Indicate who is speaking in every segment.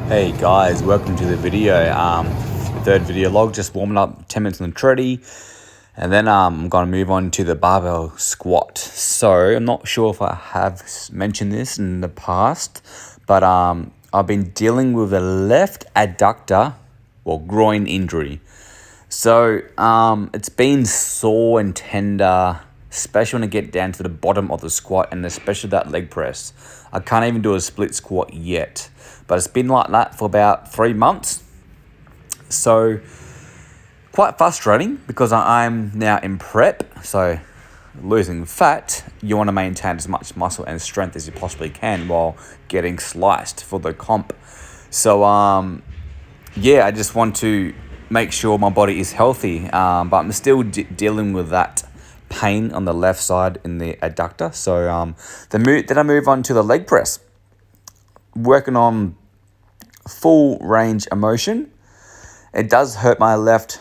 Speaker 1: Hey guys, welcome to the video. The third video log, just warming up 10 minutes on the treadie, and then I'm gonna move on to the barbell squat. So I'm not sure if I have mentioned this in the past, but I've been dealing with a left adductor or groin injury. So it's been sore and tender, especially when I get down to the bottom of the squat, and especially that leg press. I can't even do a split squat yet, but it's been like that for about 3 months. So quite frustrating because I'm now in prep. So losing fat, you want to maintain as much muscle and strength as you possibly can while getting sliced for the comp. So yeah, I just want to make sure my body is healthy, but I'm still dealing with that pain on the left side in the adductor. So then I move on to the leg press, working on full range of motion. It does hurt my left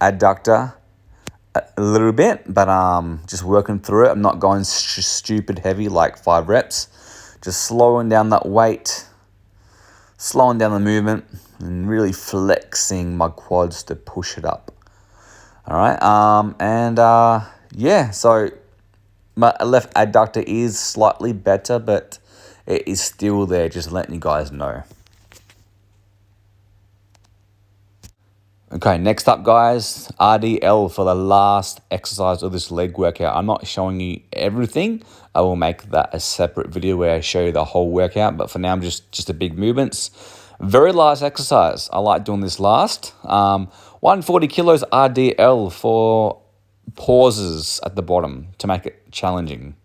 Speaker 1: adductor a little bit, but just working through it. I'm not going stupid heavy like 5 reps, just slowing down that weight, slowing down the movement, and really flexing my quads to push it up. All right, yeah, so my left adductor is slightly better, but it is still there, just letting you guys know. Okay, next up, guys, RDL for the last exercise of this leg workout. I'm not showing you everything. I will make that a separate video where I show you the whole workout, but for now, I'm just the big movements. Very last exercise. I like doing this last. 140 kilos RDL for pauses at the bottom to make it challenging.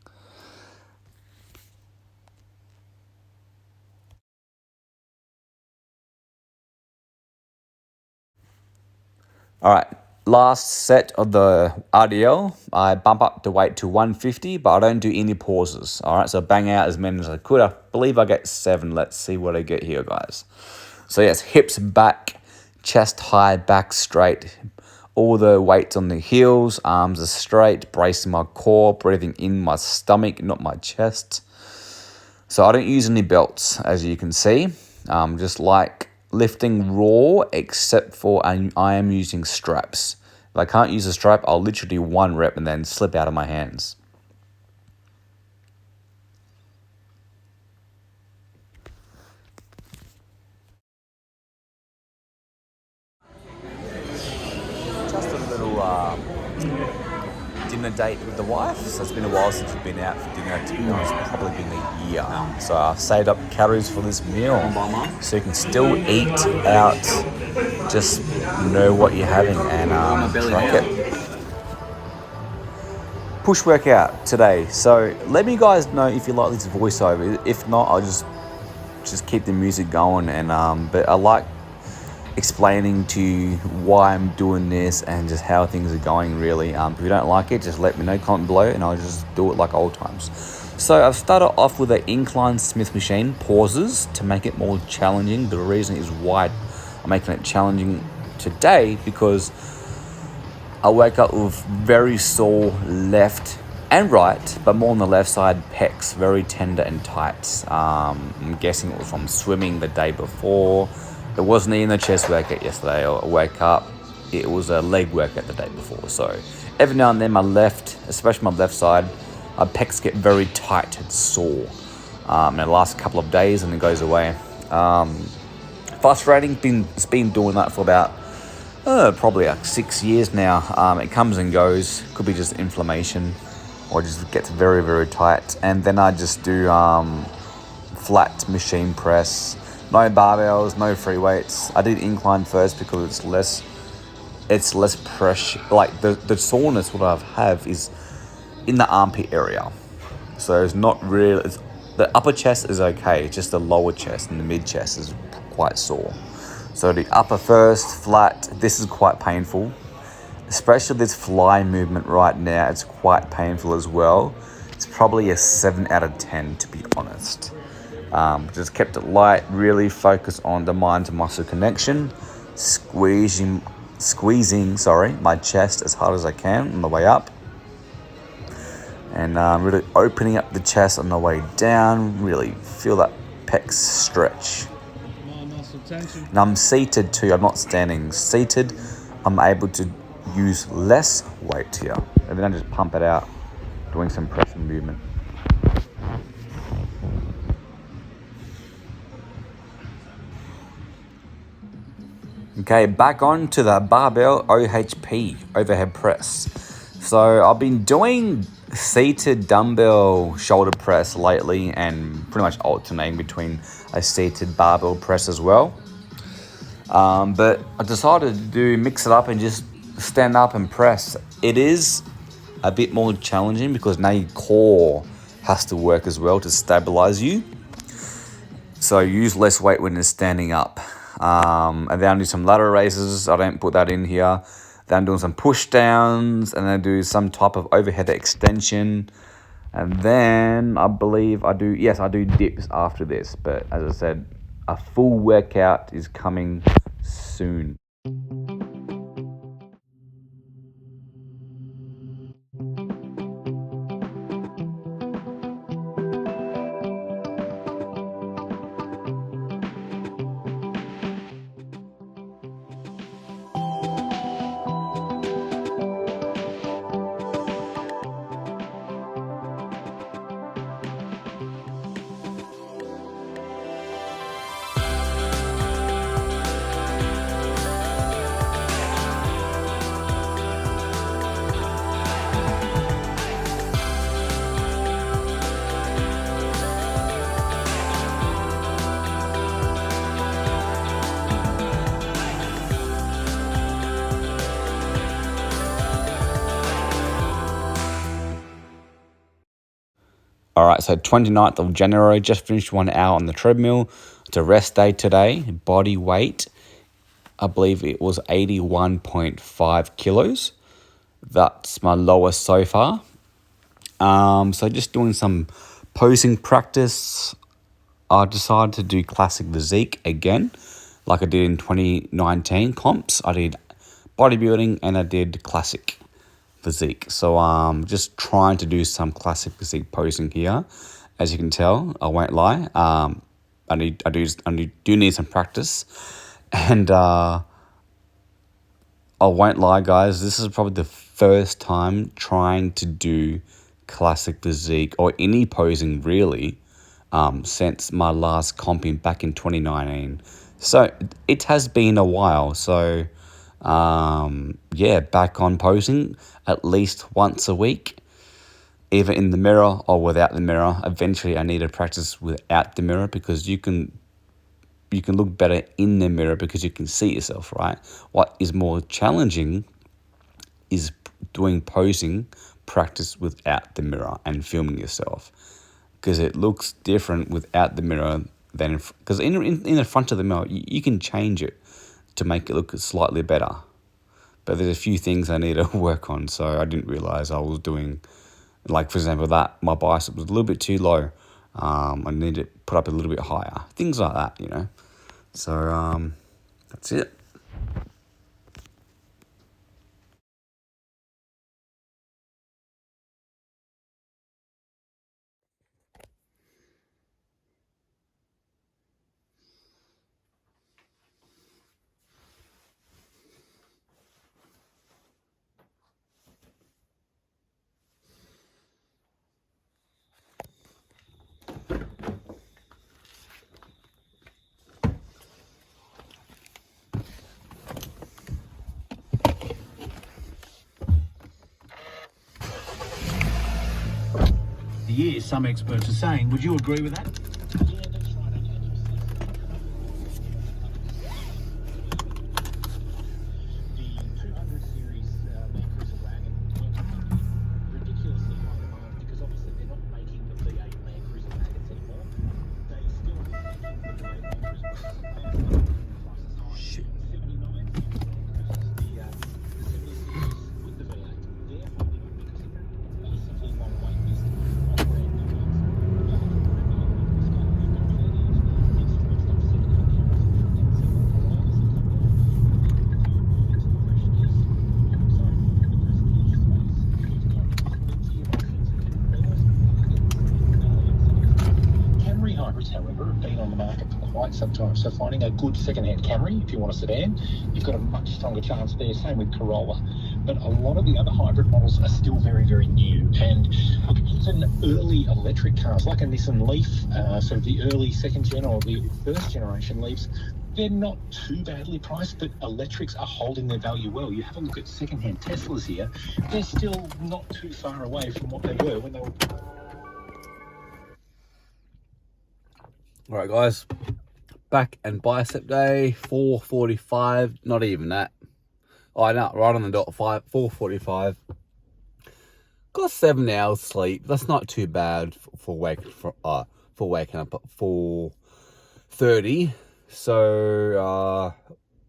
Speaker 1: All right, last set of the RDL, I bump up the weight to 150, but I don't do any pauses. All right, so bang out as many as I could. I believe I get 7. Let's see what I get here, guys. So yes, hips back, chest high, back straight. All the weights on the heels, arms are straight, bracing my core, breathing in my stomach, not my chest. So I don't use any belts, as you can see. Just like lifting raw, except for I am using straps. If I can't use a strap, I'll literally do 1 rep and then slip out of my hands. Just a little dinner date with the wife. So it's been a while since we've been out for dinner. To be honest, it's probably been a year. So I've saved up calories for this meal, so you can still eat out. Just know what you're having and track it. Push workout today. So let me guys know if you like this voiceover. If not, I'll just keep the music going. And but I like explaining to you why I'm doing this and just how things are going, really. If you don't like it, just let me know, comment below, and I'll just do it like old times. So I've started off with an incline Smith machine, pauses to make it more challenging. The reason is why I'm making it challenging today, because I wake up with very sore left and right, but more on the left side, pecs, very tender and tight. I'm guessing it was from swimming the day before. It wasn't even a chest workout yesterday. I woke up, it was a leg workout the day before. So every now and then my left, especially my left side, my pecs get very tight and sore. And it lasts a couple of days and it goes away. Frustrating, it's been doing that for about probably like 6 years now. It comes and goes, could be just inflammation or just gets very, very tight. And then I just do flat machine press. No barbells, no free weights. I did incline first because it's less pressure. Like the soreness what I have is in the armpit area. So it's not really, the upper chest is okay, just the lower chest and the mid chest is quite sore. So the upper first, flat, this is quite painful. Especially this fly movement right now, it's quite painful as well. It's probably a 7 out of 10 to be honest. Just kept it light, really focus on the mind to muscle connection, squeezing my chest as hard as I can on the way up, and really opening up the chest on the way down. Really feel that pecs stretch. And I'm seated too, I'm not standing. Seated, I'm able to use less weight here. And then I just pump it out, doing some pressure movement. Okay, back on to the barbell OHP, overhead press. So I've been doing seated dumbbell shoulder press lately and pretty much alternating between a seated barbell press as well. But I decided to mix it up and just stand up and press. It is a bit more challenging because now your core has to work as well to stabilize you. So use less weight when you're standing up. And then I do some ladder raises. I don't put that in here. Then I'm doing some push downs, and then I do some type of overhead extension. And then I believe I do dips after this. But as I said, a full workout is coming soon. All right, so 29th of January, just finished 1 hour on the treadmill. It's a rest day today. Body weight, I believe it was 81.5 kilos. That's my lowest so far. So just doing some posing practice. I decided to do classic physique again, like I did in 2019 comps. I did bodybuilding and I did classic physique. So just trying to do some classic physique posing here. As you can tell, I won't lie. I do need some practice, and I won't lie, guys. This is probably the first time trying to do classic physique or any posing really since my last comping back in 2019. So it has been a while. So back on posing at least once a week, either in the mirror or without the mirror. Eventually I need to practice without the mirror because you can look better in the mirror because you can see yourself, right? What is more challenging is doing posing practice without the mirror and filming yourself, because it looks different without the mirror than because in the front of the mirror you can change it to make it look slightly better. But there's a few things I need to work on, so I didn't realize I was doing, like for example, that my bicep was a little bit too low. I need to put up a little bit higher. Things like that, you know. So that's it.
Speaker 2: The years, some experts are saying. Would you agree with that?
Speaker 3: However, have been on the market for quite some time.
Speaker 2: time. So finding a good second-hand Camry, if you want a sedan, you've got a much stronger chance there. Same with Corolla. But a lot of the other hybrid models are still very, very new. And look, even early electric cars, like a Nissan Leaf, so the early second gen or the first generation Leafs, they're not too badly priced, but electrics are holding their value well. You have a look at second-hand Teslas here, they're still not too far away from what they were when they were...
Speaker 3: All right, guys, back and bicep day, 4:45, not even that. Oh, no, right on the dot, 4:45. Got 7 hours sleep. That's not too bad for waking up at 4:30. So,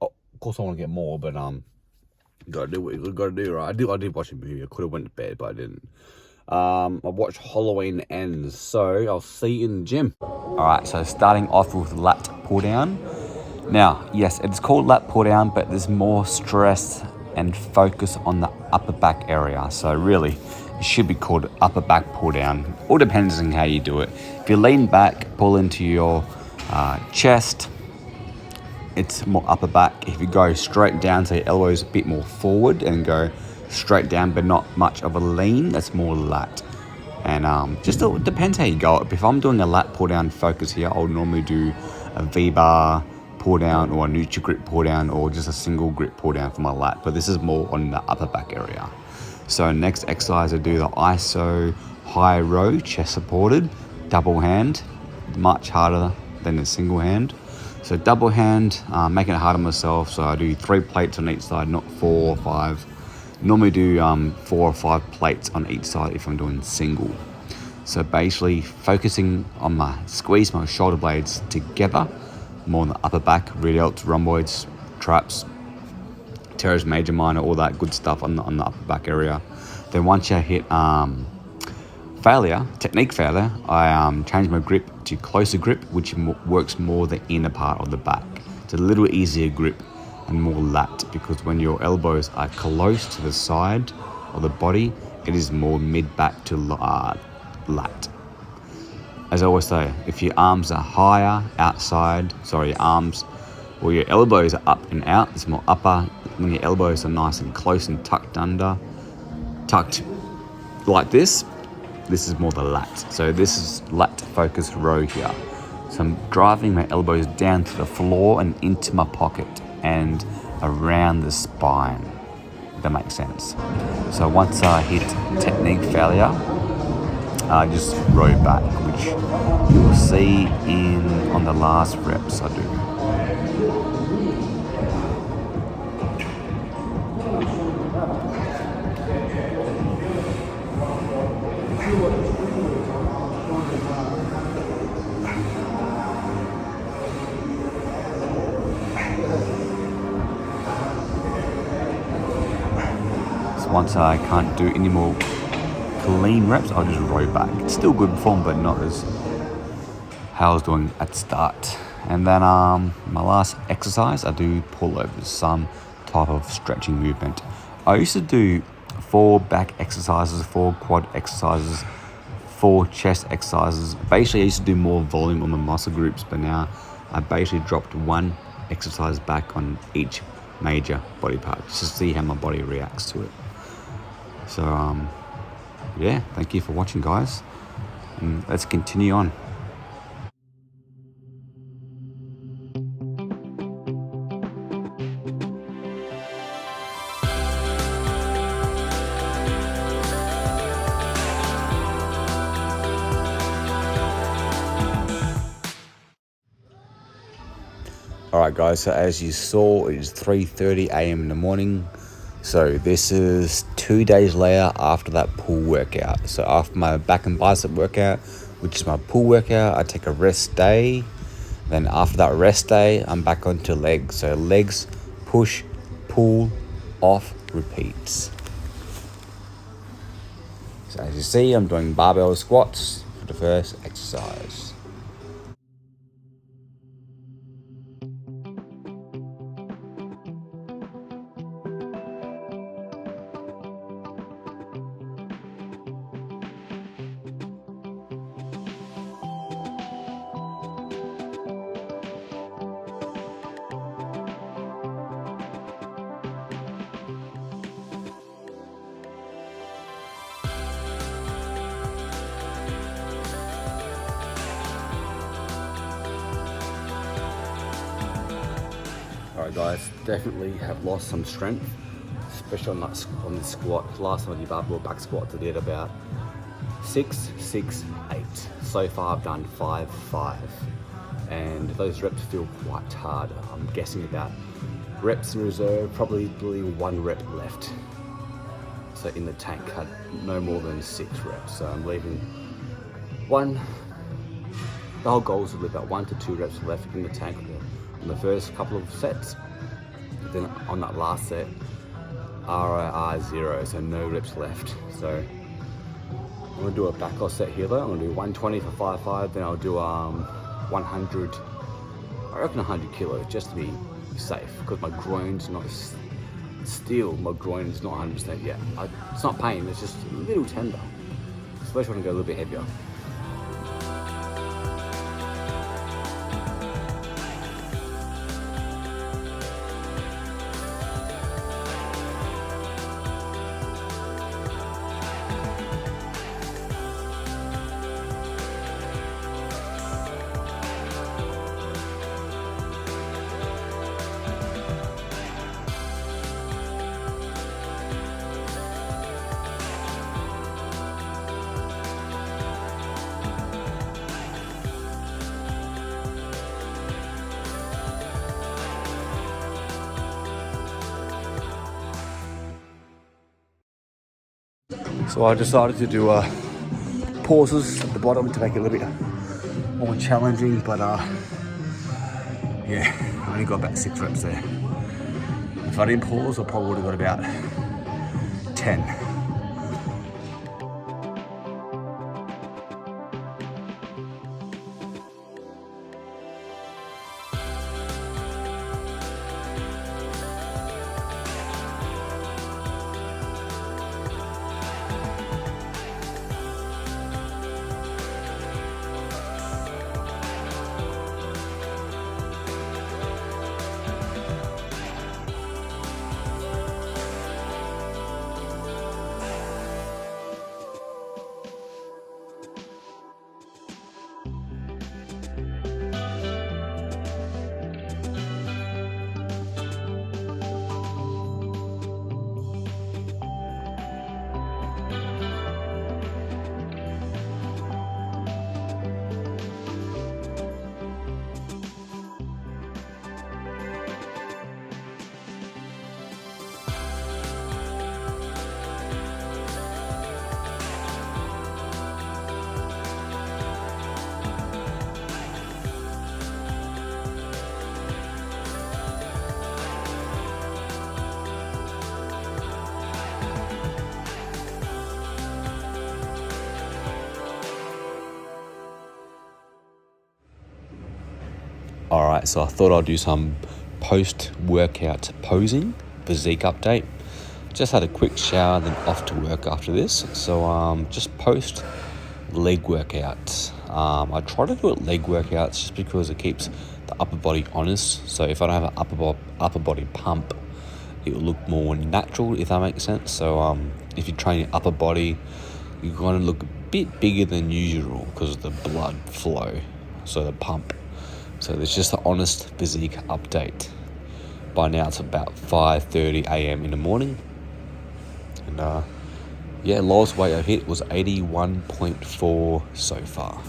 Speaker 3: of course, I want to get more, but gotta do what you gotta do, right? I did watch a movie. I could have went to bed, but I didn't. I watched Halloween Ends, so I'll see you in the gym.
Speaker 1: Alright, so starting off with lat pull down. Now, yes, it's called lat pull down, but there's more stress and focus on the upper back area. So really, it should be called upper back pull down. All depends on how you do it. If you lean back, pull into your chest, it's more upper back. If you go straight down, so your elbows a bit more forward and go straight down, but not much of a lean, that's more lat. And it depends how you go. If I'm doing a lat pull down focus here, I'll normally do a V-bar pull down or a neutral grip pull down or just a single grip pull down for my lat. But this is more on the upper back area. So next exercise, I do the ISO high row, chest supported, double hand, much harder than a single hand. So double hand, making it hard on myself. So I do 3 plates on each side, not 4 or 5. Normally do 4 or 5 plates on each side if I'm doing single. So basically focusing on squeeze my shoulder blades together, more on the upper back, radials, rhomboids, traps, teres major, minor, all that good stuff on the upper back area. Then once you hit technique failure, I change my grip to closer grip, which works more the inner part of the back. It's a little easier grip and more lat, because when your elbows are close to the side of the body, it is more mid-back to lat. As I always say, if your arms are higher outside, your arms or your elbows are up and out, it's more upper. When your elbows are nice and close and tucked like this is more the lat. So this is lat focused row here. So I'm driving my elbows down to the floor and into my pocket and around the spine. If that makes sense. So once I hit technique failure, I just row back, which you'll see on the last reps I do. Once I can't do any more clean reps, I'll just row back. It's still good form, but not as how I was doing at the start. And then my last exercise, I do pullovers, some type of stretching movement. I used to do 4 back exercises, 4 quad exercises, 4 chest exercises. Basically, I used to do more volume on the muscle groups, but now I basically dropped 1 exercise back on each major body part, just to see how my body reacts to it. So, yeah, thank you for watching, guys. And let's continue on. Alright guys, so as you saw, it is 3:30 a.m. in the morning. So this is 2 days later after that pull workout. So after my back and bicep workout, which is my pull workout, I take a rest day. Then after that rest day, I'm back onto legs. So legs, push, pull, off, repeats. So as you see, I'm doing barbell squats for the first exercise.
Speaker 3: Alright guys, definitely have lost some strength, especially on this squat. Last time I did barbell back squats I did about 6, 6, 8. So far I've done 5, 5. And those reps feel quite hard. I'm guessing about reps in reserve, probably 1 rep left. So in the tank, had no more than 6 reps. So I'm leaving the whole goal is to leave about 1 to 2 reps left in the tank on the first couple of sets. Then on that last set, RIR 0, so no reps left. So I'm gonna do a back off set here though. I'm gonna do 120 for 5-5, then I'll do 100, I reckon 100 kilos just to be safe, because my groin's not, my groin is not 100% yet. It's not pain, it's just a little tender. Especially when I go a little bit heavier. So I decided to do pauses at the bottom to make it a little bit more challenging, but yeah, I only got about 6 reps there. If I didn't pause, I probably would have got about 10. Alright, so I thought I'd do some post-workout posing, physique update. Just had a quick shower, then off to work after this. So just post leg workouts. I try to do it leg workouts just because it keeps the upper body honest. So if I don't have an upper body pump, it will look more natural, if that makes sense. So if you train your upper body, you're going to look a bit bigger than usual because of the blood flow, so the pump. So there's just an honest physique update. By now it's about 5:30 a.m. in the morning. And yeah, lowest weight I've hit was 81.4 so far.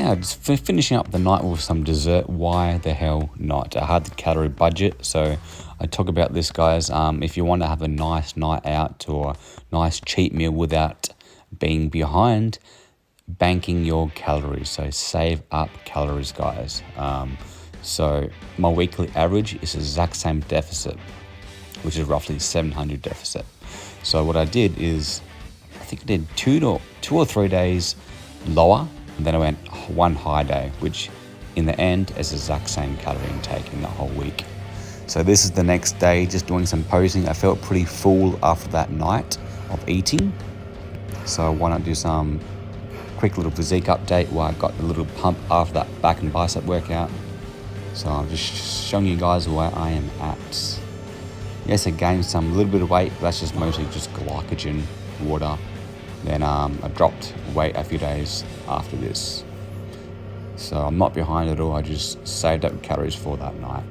Speaker 1: yeah, just finishing up the night with some dessert. Why the hell not? I had the calorie budget, so I talk about this, guys. If you want to have a nice night out or nice cheat meal without being behind, banking your calories. So save up calories, guys. So my weekly average is the exact same deficit, which is roughly 700 deficit. So what I did is, I think I did two or 3 days lower, and then I went one high day, which in the end is the exact same calorie intake in the whole week. So this is the next day, just doing some posing. I felt pretty full after that night of eating. So why not do some quick little physique update where I got a little pump after that back and bicep workout. So I'm just showing you guys where I am at. Yes, I gained some little bit of weight, but that's just mostly just glycogen, water. Then I dropped weight a few days after this. So I'm not behind at all, I just saved up calories for that night.